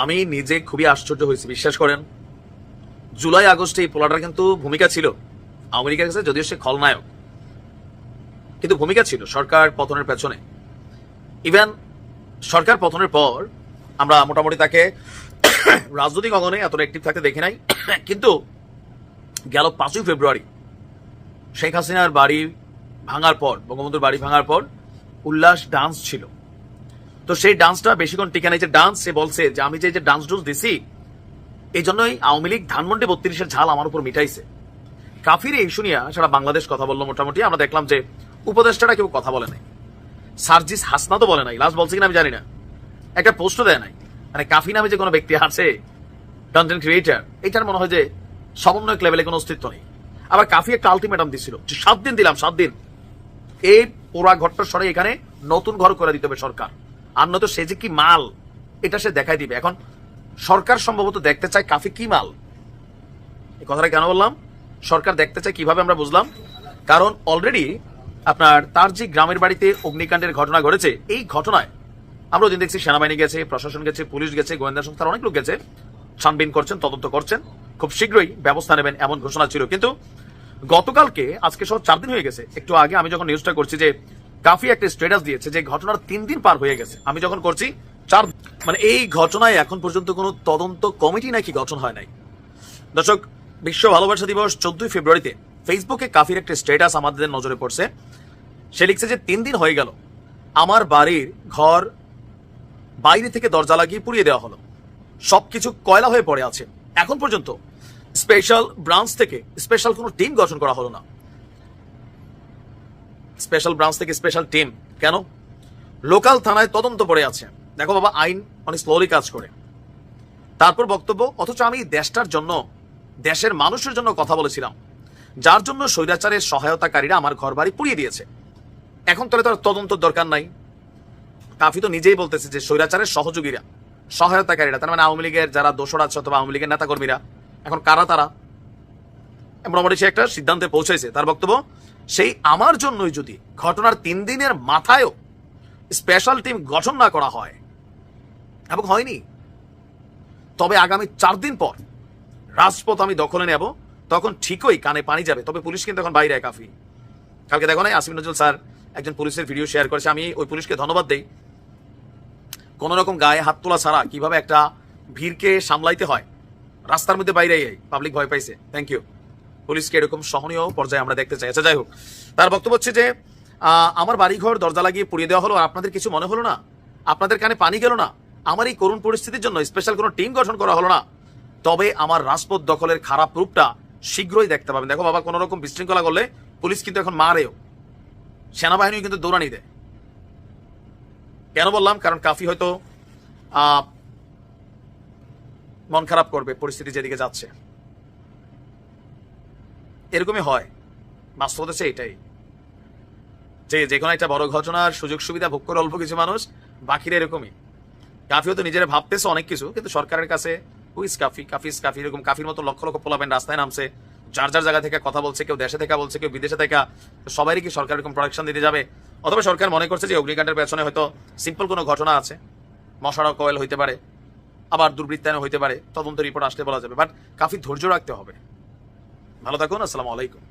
আমি নিজে খুবই আশ্চর্য হয়েছি, বিশ্বাস করেন। জুলাই আগস্টে এই পোলাটার কিন্তু ভূমিকা ছিল আওয়ামী লীগের কাছে, যদিও সে খলনায়ক, কিন্তু ভূমিকা ছিল সরকার পতনের পেছনে। ইভেন সরকার পতনের পর আমরা মোটামুটি তাকে রাজনৈতিক অঙ্গনে এতটা অ্যাক্টিভ থাকতে দেখি নাই, কিন্তু গেল 5ই ফেব্রুয়ারি শেখ হাসিনার বাড়ি ভাঙার পর, বঙ্গবন্ধুর বাড়ি ভাঙার পর উল্লাস ডান্স ছিল। তো সেই ডান্সটা বেশিক্ষণ টিকে নাই। যে ডান্স, সে বলছে যে আমি যে ডান্স ডুন্স দিছি এই জন্যই আওয়ামী লীগ ধানমন্ডি 32-এর ঝাল আমার উপর মিটাইছে। কাফির এই শুনিয়া সারা বাংলাদেশ কথা বললো। মোটামুটি আমরা দেখলাম যে উপদেষ্টারা কেউ কথা বলে নাই, সার্জিস হাসনাতও বলে নাই, লাস্ট বলছে কিনা আমি জানি না, একটা পোস্টও দেয় নাই। মানে কাফি নামে যে কোনো ব্যক্তি আছে কন্টেন্ট ক্রিয়েটার, এটার মনে হয় যে সমন্বয়ক লেভেলে কোনো অস্তিত্ব নেই। আবার কাফি একটা আলটিমেটাম দিছিল যে 7 দিন দিলাম, 7 দিন এই পোড়া ঘরটা সরে এখানে নতুন ঘর করে দিতে হবে সরকার, আর নয়তো সে যে কি মাল এটা সে দেখাই দিবে। এখন সরকার সম্ভবত দেখতে চায় কাফি কি মাল। এই কথাটা কেন বললাম? সরকার দেখতে চায় কিভাবে আমরা বুঝলাম, কারণ অলরেডি আপনার তার যে গ্রামের বাড়িতে অগ্নিকাণ্ডের ঘটনা ঘটেছে, এই ঘটনায় আমরা দিন দেখছি সেনাবাহিনী গেছে, প্রশাসন গেছে, পুলিশ গেছে, গোয়েন্দা সংস্থার অনেক লোক গেছে, ছানবিন করছেন, তদন্ত করছেন, খুব শীঘ্রই ব্যবস্থা নেবেন এমন ঘোষণা ছিল। কিন্তু গতকালকে, আজকে সহ 4 দিন হয়ে গেছে, একটু আগে আমি যখন নিউজটা করছি যে কাফি একটা স্ট্যাটাস দিয়েছে যে ঘটনার 3 দিন পার হয়ে গেছে, আমি যখন করছি 4, মানে এই ঘটনায় এখন পর্যন্ত কোনো তদন্ত কমিটি নাকি গঠন হয় নাই। দর্শক, বিশ্ব ভালোবাসা দিবস 14ই ফেব্রুয়ারিতে ফেসবুকে কাফির একটা স্ট্যাটাস আমাদের নজরে পড়ছে। সে লিখছে যে 3 দিন হয়ে গেল আমার বাড়ির ঘর বাইরে থেকে দরজা লাগিয়ে পুড়িয়ে দেওয়া হলো, সবকিছু কয়লা হয়ে পড়ে আছে, এখন পর্যন্ত স্পেশাল ব্রাঞ্চ থেকে স্পেশাল কোনো টিম গঠন করা হলো না। স্পেশাল ব্রাঞ্চ থেকে স্পেশাল টিম কেন? লোকাল থানায় তদন্ত পড়ে আছে। দেখো বাবা, আইন অনেক স্লোলি কাজ করে। তারপর বক্তব্য, অথচ আমি দেশটার জন্য, দেশের মানুষের জন্য কথা বলেছিলাম, যার জন্য স্বৈরাচারের সহায়তাকারীরা আমার ঘর বাড়ি পুড়িয়ে দিয়েছে। এখন তাহলে তার তদন্ত দরকার নাই। কাফি তো নিজেই বলতেছে যে স্বৈরাচারের সহযোগীরা, সহায়তাকারীরা, তার মানে আওয়ামী লীগের যারা দোসর আছে অথবা আওয়ামী লীগের নেতাকর্মীরা, এখন কারা তারা? মোটামুটি সে একটা সিদ্ধান্তে পৌঁছেছে। তার বক্তব্য, সেই আমার জন্যই যদি ঘটনার 3 দিনের মাথায়ও স্পেশাল টিম গঠন না করা হয়, এবং হয়নি, তবে আগামী 4 দিন পর রাজপথ আমি দখলে নেব, তখন ঠিকই কানে পানি যাবে। তবে পুলিশ কিন্তু এখন বাইরে। কাফি কালকে দেখো নাই, আসিফ নজরুল স্যার একজন পুলিশের ভিডিও শেয়ার করেছে, আমি ওই পুলিশকে ধন্যবাদ দেই। কোন রকম গায়ে হাত তোলা ছাড়া কিভাবে একটা ভিড়কে সামলাইতে হয়, রাস্তার মধ্যে বাইরে পাবলিক ভয় পাইছে। থ্যাংক ইউ পুলিশকে, এরকম সহনীয় পর্যায়ে আমরা দেখতে চাই। আচ্ছা, যাই হোক, তার বক্তব্য হচ্ছে যে আমার বাড়িঘর দরজা লাগিয়ে পুড়িয়ে দেওয়া হলো, আর আপনাদের কিছু মনে হলো না? আপনাদের কানে পানি গেল না? আমার এই করুণ পরিস্থিতির জন্য স্পেশাল কোনো টিম গঠন করা হলো না? তবে আমার রাজপথ দখলের খারাপ রূপটা শীঘ্রই দেখতে পাবেন। দেখো বাবা, কোন রকম বিশৃঙ্খলা করলে পুলিশ কিন্তু এখন মারেও, সেনাবাহিনীও কিন্তু দৌড়ানি দেয়। কেন বললাম? কারণ কাফি হয়তো মন খারাপ করবে পরিস্থিতি যেদিকে যাচ্ছে। এরকমই হয়, বাস্তবতা হচ্ছে এটাই, যে কোনো একটা বড় ঘটনার সুযোগ সুবিধা ভোগ করে অল্প কিছু মানুষ, বাকিরা এরকমই। কাফিও তো নিজেরা ভাবতেছে অনেক কিছু, কিন্তু সরকারের কাছে হুইস কাফি, কাফিস কাফি, এরকম কাফির মতো লক্ষ লক্ষ পোলাবেন রাস্তায় নামছে, যার যার জায়গা থেকে কথা বলছে, কেউ দেশে থেকে বলছে, কেউ বিদেশে থেকে। সবারই কি সরকার এরকম প্রোটেকশন দিতে যাবে? অথবা সরকার মনে করছে যে অগ্নিকাণ্ডের পেছনে হয়তো সিম্পল কোনো ঘটনা আছে, মশারা কয়েল হইতে পারে, আবার দুর্বৃত্তায়ন হইতে পারে, তদন্ত রিপোর্ট আসলে বলা যাবে। বাট কাফি ধৈর্য রাখতে হবে। ভালো থাকুন, আসসালামু আলাইকুম।